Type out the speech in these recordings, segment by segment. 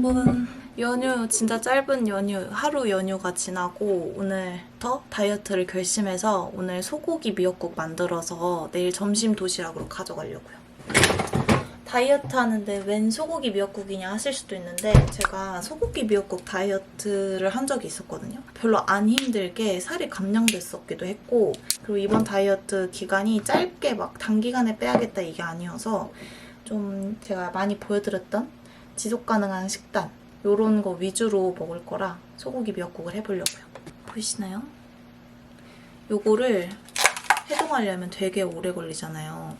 여러분, 연휴 진짜 짧은 연휴, 하루 연휴가 지나고 오늘부터 다이어트를 결심해서 오늘 소고기 미역국 만들어서 내일 점심 도시락으로 가져가려고요. 다이어트 하는데 웬 소고기 미역국이냐 하실 수도 있는데 제가 소고기 미역국 다이어트를 한 적이 있었거든요. 별로 안 힘들게 살이 감량됐었기도 했고, 그리고 이번 다이어트 기간이 짧게 막 단기간에 빼야겠다 이게 아니어서 좀 제가 많이 보여드렸던 지속 가능한 식단 요런 거 위주로 먹을 거라 소고기 미역국을 해보려고요. 보이시나요? 요거를 해동하려면 되게 오래 걸리잖아요.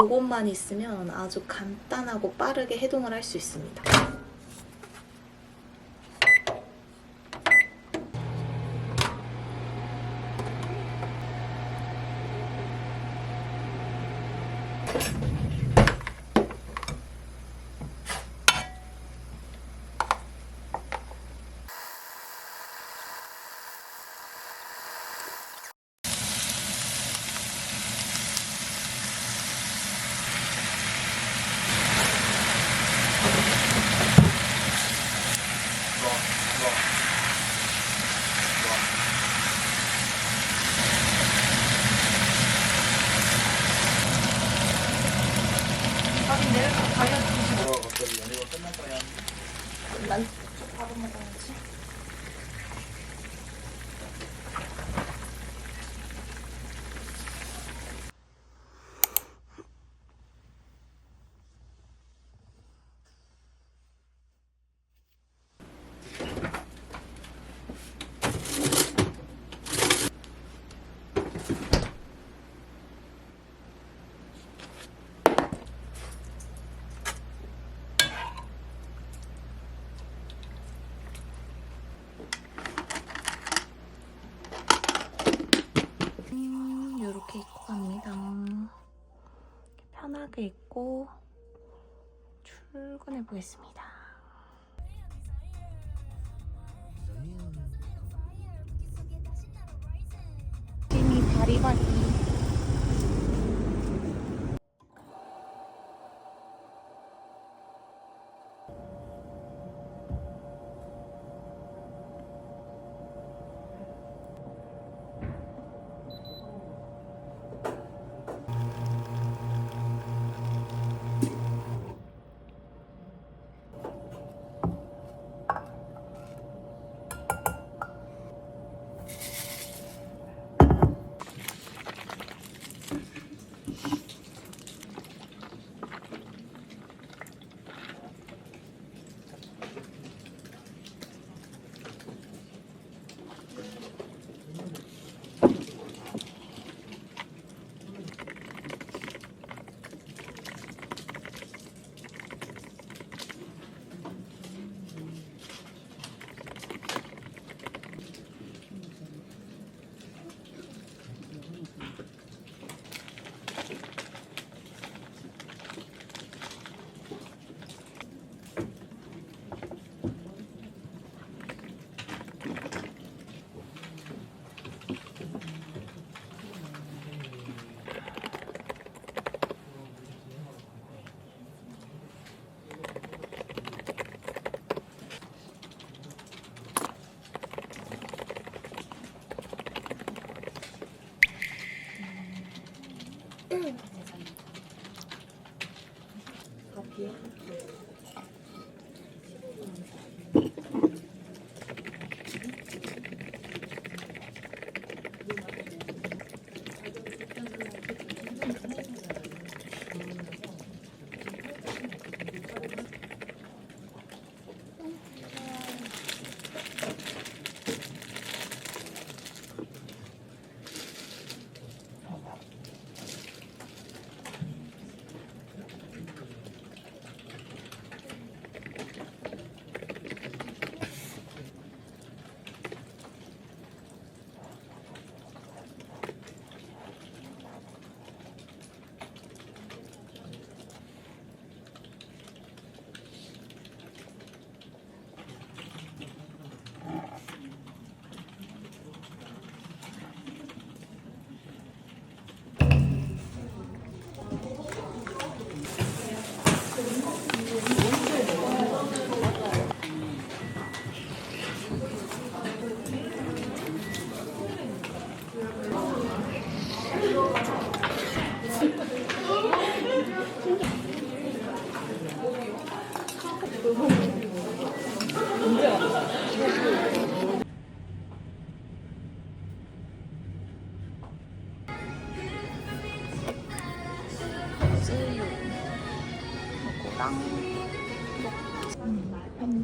요것만 있으면 아주 간단하고 빠르게 해동을 할 수 있습니다. 아니 내일 다이어트 갑자기 연휴가 끝났어요. 난 바로 먹어야지. 이렇게 입고 갑니다. 편하게 입고 출근해 보겠습니다. 힘이 바리바리.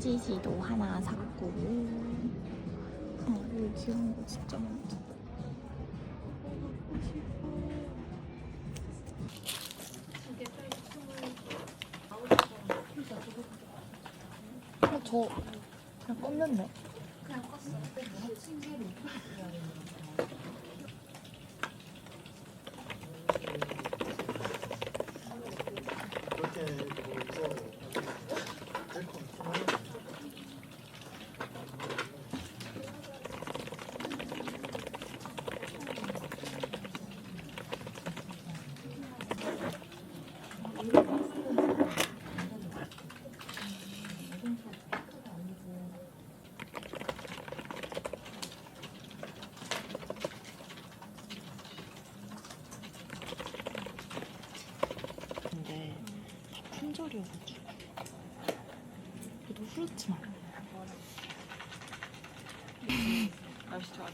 편지지도 하나 샀고. 여기 귀여운 거 진짜 많다. 저 그냥 껐는데. 그냥 껐어. 근데 다 품절이어가지고 그래도 후르츠 말고 날씨 좋아.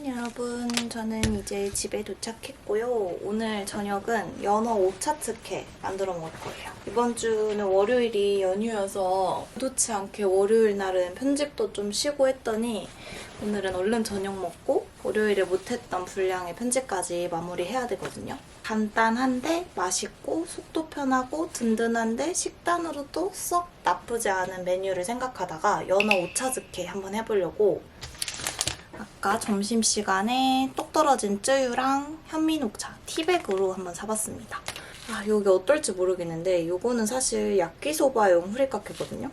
여러분, 저는 이제 집에 도착했고요. 오늘 저녁은 연어 오차츠케 만들어 먹을 거예요. 이번 주는 월요일이 연휴여서 의도치 않게 월요일 날은 편집도 좀 쉬고 했더니 오늘은 얼른 저녁 먹고 월요일에 못했던 분량의 편집까지 마무리해야 되거든요. 간단한데 맛있고 속도 편하고 든든한데 식단으로도 썩 나쁘지 않은 메뉴를 생각하다가 연어 오차즈케 한번 해보려고 아까 점심시간에 똑 떨어진 쯔유랑 현미녹차 티백으로 한번 사봤습니다. 이게 어떨지 모르겠는데 이거는 사실 야끼소바용 후리카케거든요.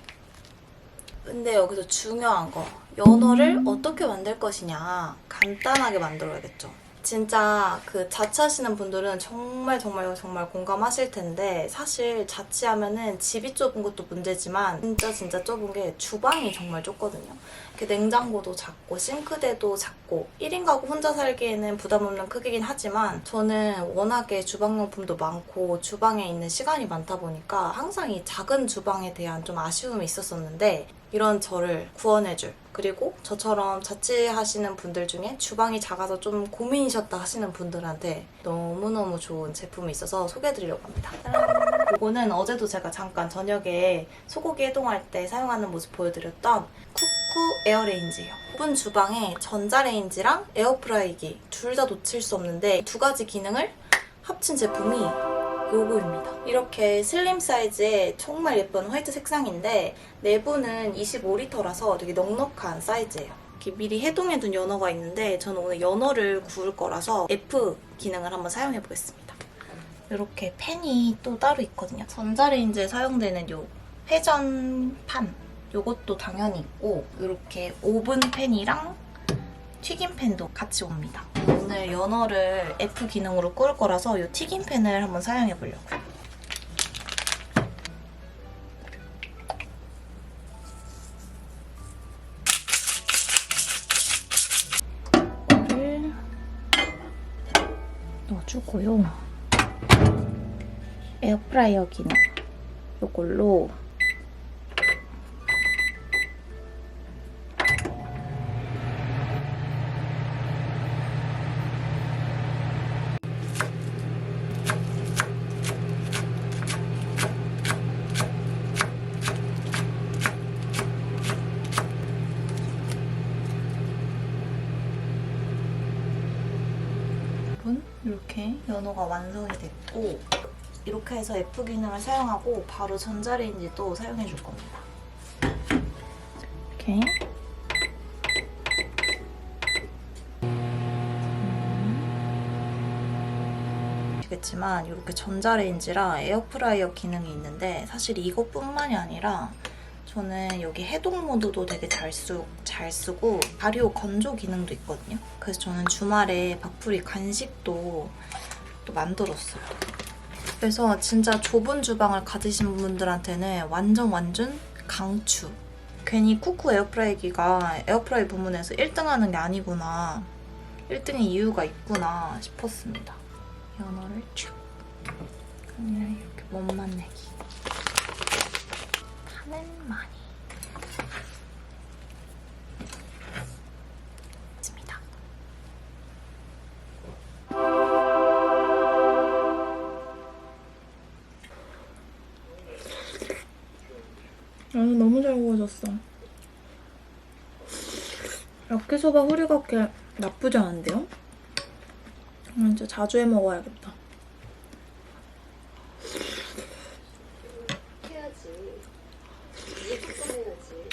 근데 여기서 중요한 거, 연어를 어떻게 만들 것이냐. 간단하게 만들어야겠죠. 진짜 그 자취하시는 분들은 정말 공감하실 텐데 사실 자취하면은 집이 좁은 것도 문제지만 진짜 좁은 게 주방이 정말 좁거든요. 냉장고도 작고 싱크대도 작고 1인 가구 혼자 살기에는 부담 없는 크기긴 하지만 저는 워낙에 주방용품도 많고 주방에 있는 시간이 많다 보니까 항상 이 작은 주방에 대한 좀 아쉬움이 있었었는데 이런 저를 구원해줄, 그리고 저처럼 자취하시는 분들 중에 주방이 작아서 좀 고민이셨다 하시는 분들한테 너무너무 좋은 제품이 있어서 소개해드리려고 합니다. 짜란! 이거는 어제도 제가 잠깐 저녁에 소고기 해동할 때 사용하는 모습 보여드렸던 쿠쿠 에어레인지예요. 오븐 주방에 전자레인지랑 에어프라이기 둘 다 놓칠 수 없는데 두 가지 기능을 합친 제품이 요거입니다. 이렇게 슬림 사이즈의 정말 예쁜 화이트 색상인데 내부는 25리터라서 되게 넉넉한 사이즈예요. 이렇게 미리 해동해둔 연어가 있는데 저는 오늘 연어를 구울 거라서 F 기능을 한번 사용해 보겠습니다. 이렇게 팬이 또 따로 있거든요. 전자레인지에 사용되는 요 회전판 요것도 당연히 있고 이렇게 오븐 팬이랑 튀김팬도 같이 옵니다. 오늘 연어를 F 기능으로 구울 거라서 이 튀김팬을 한번 사용해 보려고요. 이거를 넣어주고요. 에어프라이어 기능 이걸로 이렇게 연어가 완성이 됐고 이렇게 해서 F 기능을 사용하고 바로 전자레인지도 사용해 줄 겁니다. 이렇게 아시겠지만 이렇게 전자레인지랑 에어프라이어 기능이 있는데 사실 이것뿐만이 아니라 저는 여기 해동 모드도 되게 잘 쓰고 발효 건조 기능도 있거든요. 그래서 저는 주말에 밥풀이 간식도 또 만들었어요. 그래서 진짜 좁은 주방을 가지신 분들한테는 완전 강추. 괜히 쿠쿠 에어프라이기가 에어프라이 부문에서 1등 하는 게 아니구나. 1등의 이유가 있구나 싶었습니다. 연어를 촥. 그냥 이렇게 몸만 내기. 파는 많이. 있습니다. 너무 잘 구워졌어. 야끼소바 후리가케 나쁘지 않은데요? 진짜 자주 해 먹어야겠다. 해야지. 이게 조금해야지.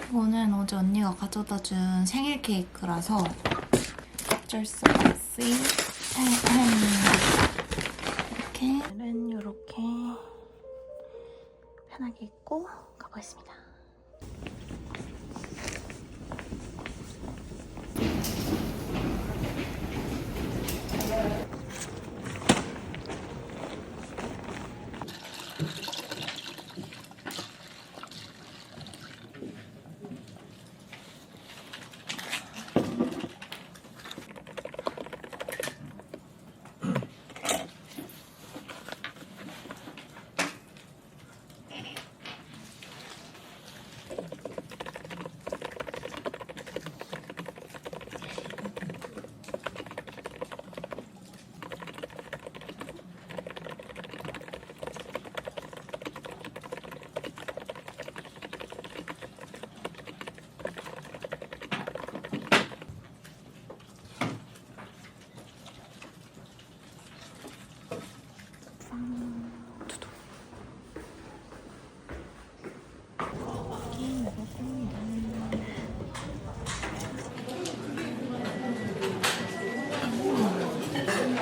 이거는 어제 언니가 가져다 준 생일 케이크라서 어쩔 수 없이 이렇게 편하게 입고 가보겠습니다.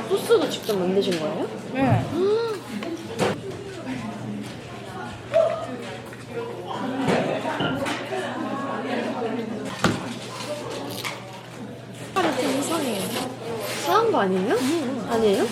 소스도 직접 만드신 거예요? 네. 색깔이 좀 이상해요. 이상한 거 아니에요? 아니에요?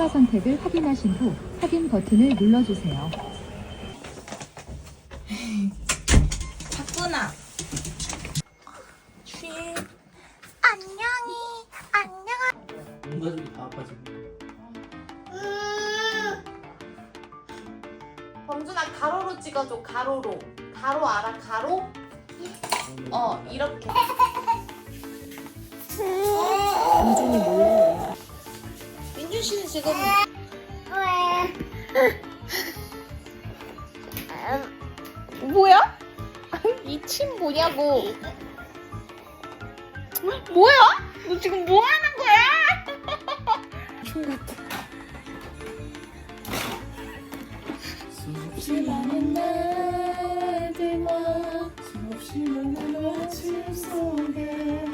추가 선택을 확인하신 후 확인 버튼을 눌러주세요. 자꾸나. 쉬. 온 가족이 다 아파 지금. 범준아 가로로 찍어줘. 가로로. 가로 알아? 가로? 이렇게. 민준이 몰래. 민준 씨는 지금 뭐야? 이 침 뭐냐고. 뭐야? 너 지금 뭐 하는 거야? 춤 같아. 수없이 많은 날들과 수없이 많은 아침 속에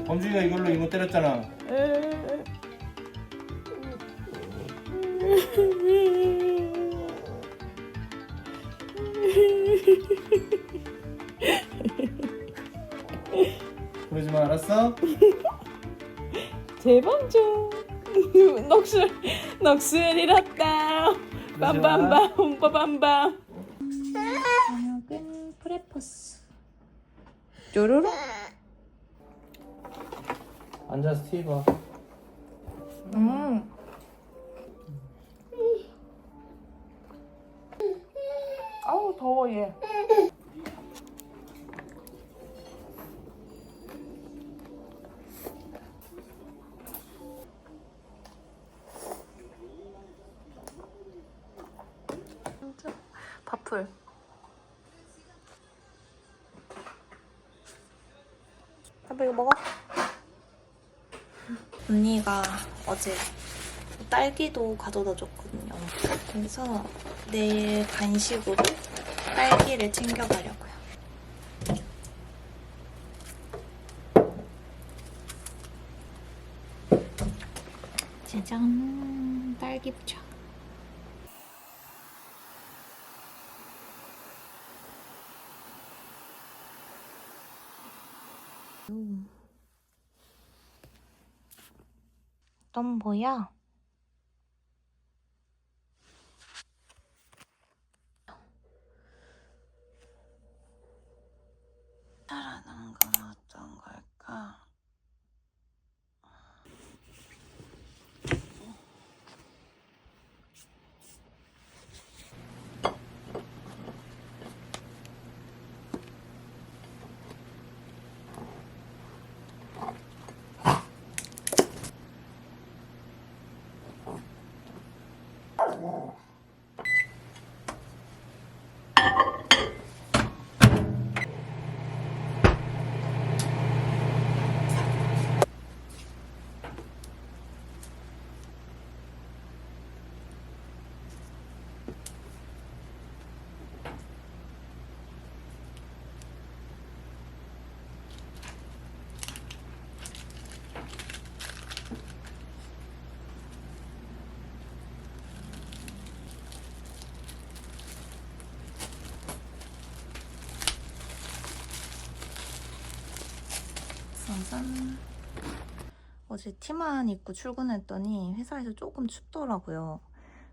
범준이가 이걸로 이모 때렸잖아. 그러지 마, 알았어? 대범준. 넋을 잃었다. 빰빰빰 빰빰빰. 저녁은 프레퍼스. 쪼로로. 앉아, 스티브. 아우 더워 얘. 밥풀. 아빠 이거 먹어. 언니가 어제 딸기도 가져다 줬거든요. 그래서 내일 간식으로 딸기를 챙겨가려고요. 짜잔, 딸기 부쳐. 넌 뭐야? 살아난 건 어떤 걸까? 짜잔. 어제 티만 입고 출근했더니 회사에서 조금 춥더라고요.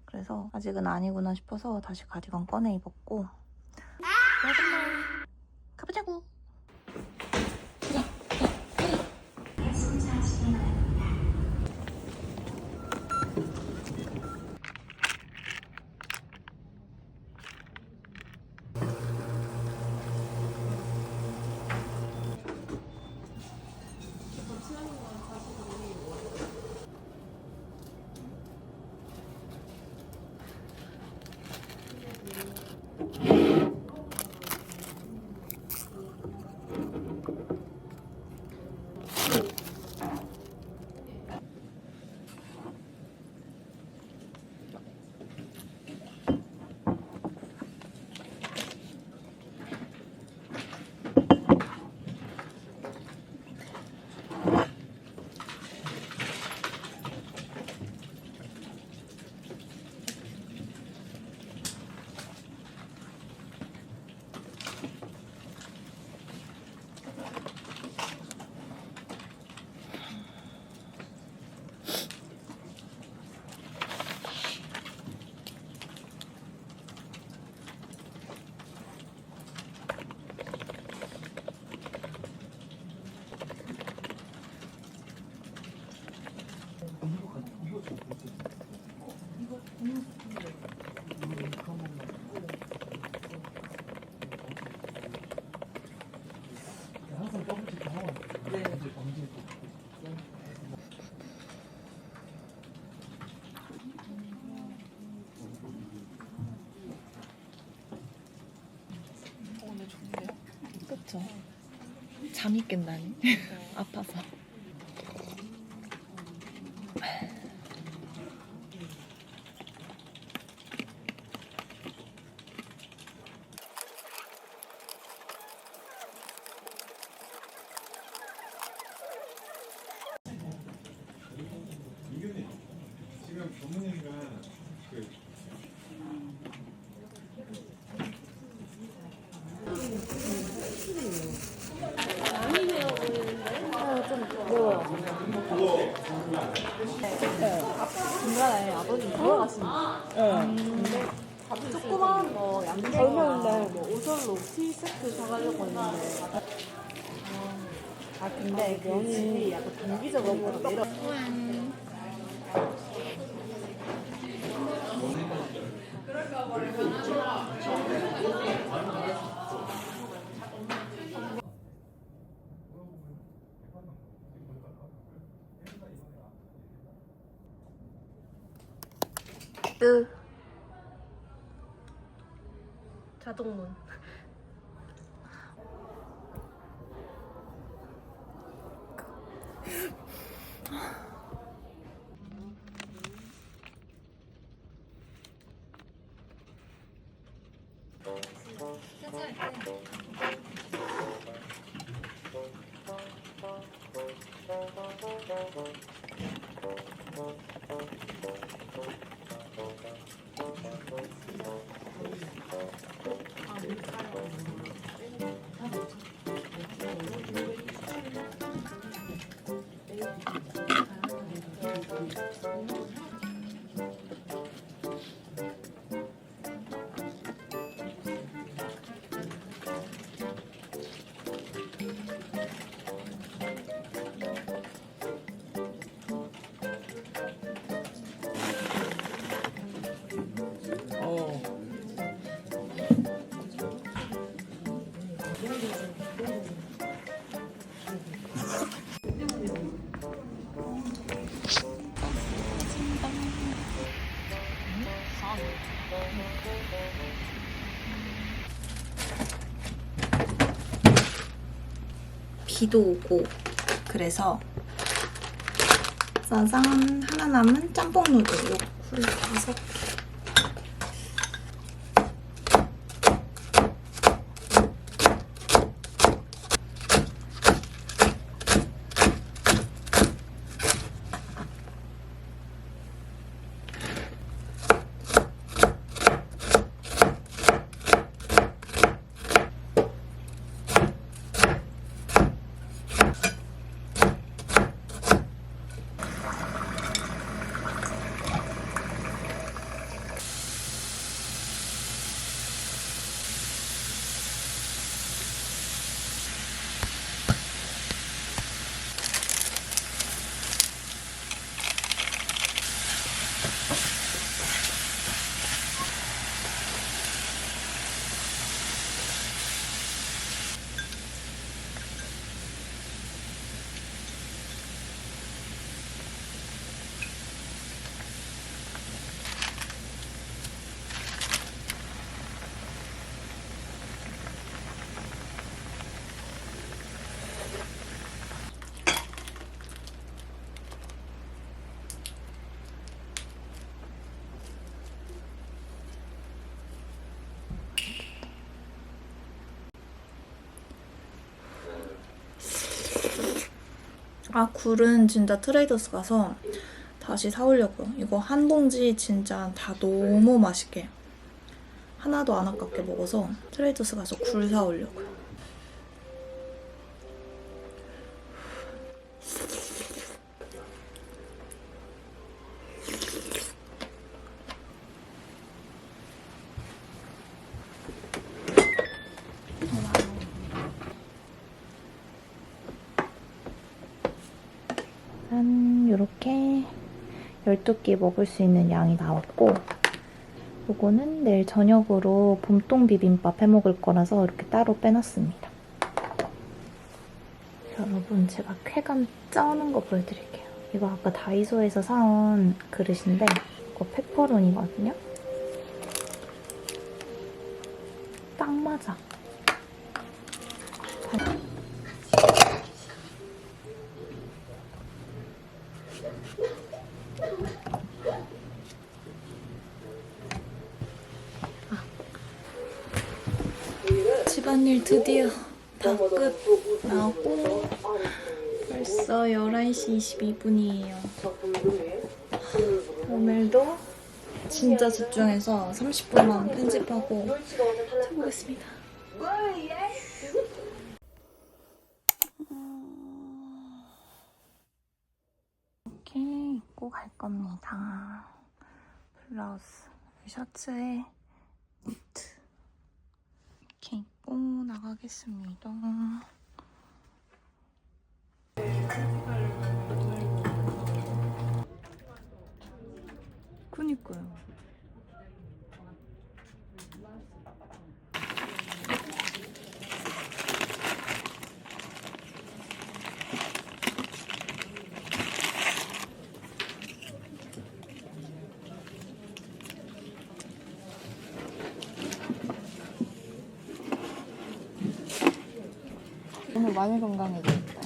그래서 아직은 아니구나 싶어서 다시 가디건 꺼내 입었고. 가보자고. 그쵸. 잠이 깬다니. 아파서. 지금 부모님과 그 중간에 아버님 돌아가신다. 근데 조그마한 거 양념인데 뭐 오절로 티세트 사가려고 했는데. 아 근데 면이 약간 단기적으로 내려. 자동문. 비도 오고 그래서 짜잔 하나 남은 짬뽕 누들 요쿨 5개. 아, 굴은 진짜 트레이더스 가서 다시 사오려고요. 이거 한 봉지 진짜 다 너무 맛있게 하나도 안 아깝게 먹어서 트레이더스 가서 굴 사오려고요. 짠, 요렇게 12끼 먹을 수 있는 양이 나왔고 요거는 내일 저녁으로 봄동 비빔밥 해먹을 거라서 이렇게 따로 빼놨습니다. 여러분, 제가 쾌감 쩌는 거 보여드릴게요. 이거 아까 다이소에서 사온 그릇인데 이거 페퍼론이거든요. 딱 맞아. 오늘 드디어 다 끝 나고 벌써 11시 22분이에요. 오늘도 진짜 집중해서 30분만 편집하고 해보겠습니다. 이렇게 입고 갈 겁니다. 블라우스, 셔츠에 니트 이렇게 입고 나가겠습니다. 그니까요. 오늘 많이 건강해졌다.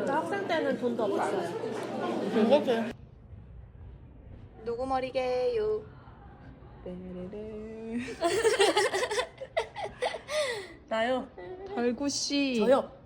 나 학생 때는 돈도 없었어요. 이거지. 누구 머리게요? 나요. 달구씨. 저요.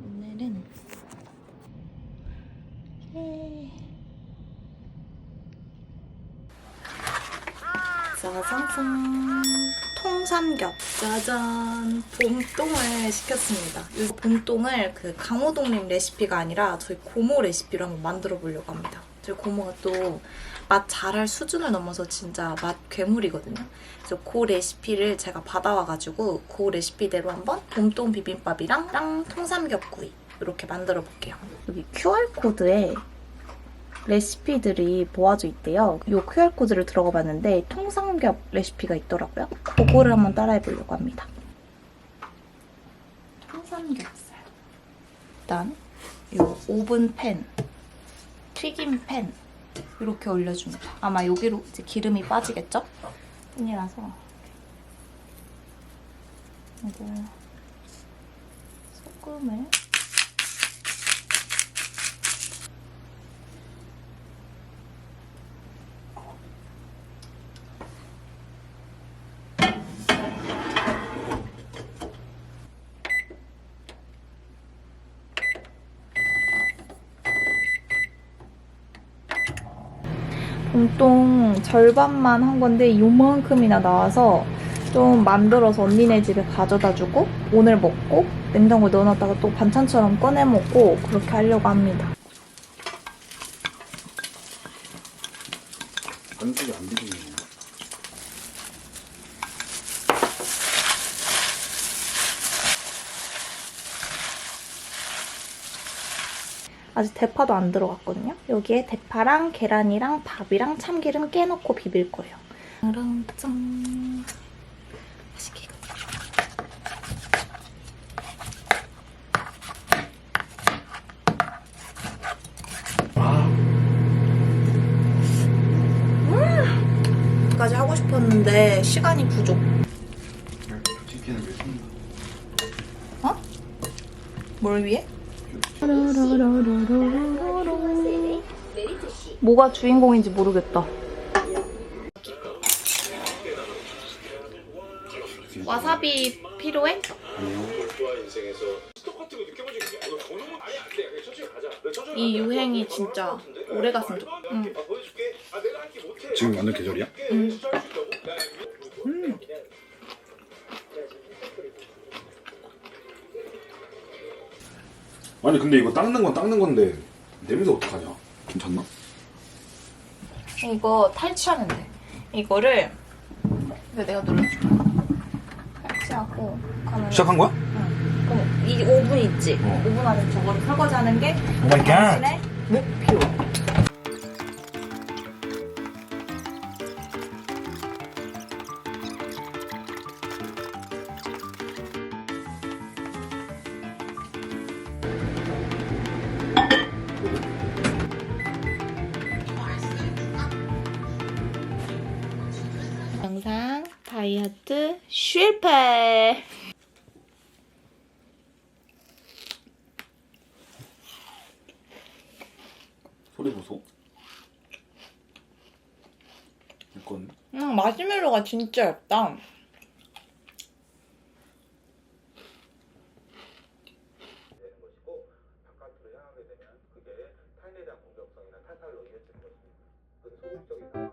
오늘은 짜자잔 통삼겹 짜잔 봄동을 시켰습니다. 이 봄동을 그 강호동님 레시피가 아니라 저희 고모 레시피로 한번 만들어 보려고 합니다. 저희 고모가 또 맛 잘할 수준을 넘어서 진짜 맛 괴물이거든요. 그래서 그 레시피를 제가 받아와가지고 그 레시피대로 한번 봄동 비빔밥이랑 통삼겹구이 이렇게 만들어 볼게요. 여기 QR코드에 레시피들이 모아져 있대요. 이 QR코드를 들어가 봤는데 통삼겹 레시피가 있더라고요. 그거를 한번 따라해 보려고 합니다. 통삼겹살. 일단 이 오븐 팬, 튀김 팬 이렇게 올려줍니다. 아마 여기로 이제 기름이 빠지겠죠? 팬이라서 이거 소금을 봄동 절반만 한 건데 요만큼이나 나와서 좀 만들어서 언니네 집에 가져다 주고 오늘 먹고 냉장고에 넣어놨다가 또 반찬처럼 꺼내 먹고 그렇게 하려고 합니다. 반죽이 안 비리네. 아직 대파도 안 들어갔거든요. 여기에 대파랑 계란이랑 밥이랑 참기름 깨놓고 비빌 거예요. 짠. 맛있게 익었다. 까지 하고 싶었는데 시간이 부족. 치킨을 왜 쏜다? 어? 뭘 위해? 뭐가 주인공인지 모르겠다. 와사비 필요해? 이 유행이 진짜 오래 갔으면 좋겠다. 응. 지금 완전 계절이야? 응. 아니 근데 이거 닦는 건 닦는 건데 냄새 어떡하냐? 괜찮나? 이거 탈취하면 돼. 이거를 이거 내가 눌러줄게. 탈취하고 가면 시작한 거야? 응. 그럼 이 5분 있지? 5분 안에 저거를 설거지하는 게 마이 갓. 당신의 목표. 영상 다이어트 실패. 소리 보소. 이건 마시멜로가 진짜 얇다. 바깥으로 향하게 되면 그게 탈내장 공격성이나 탈탈로 이어지는 것입니다. 그 소극적인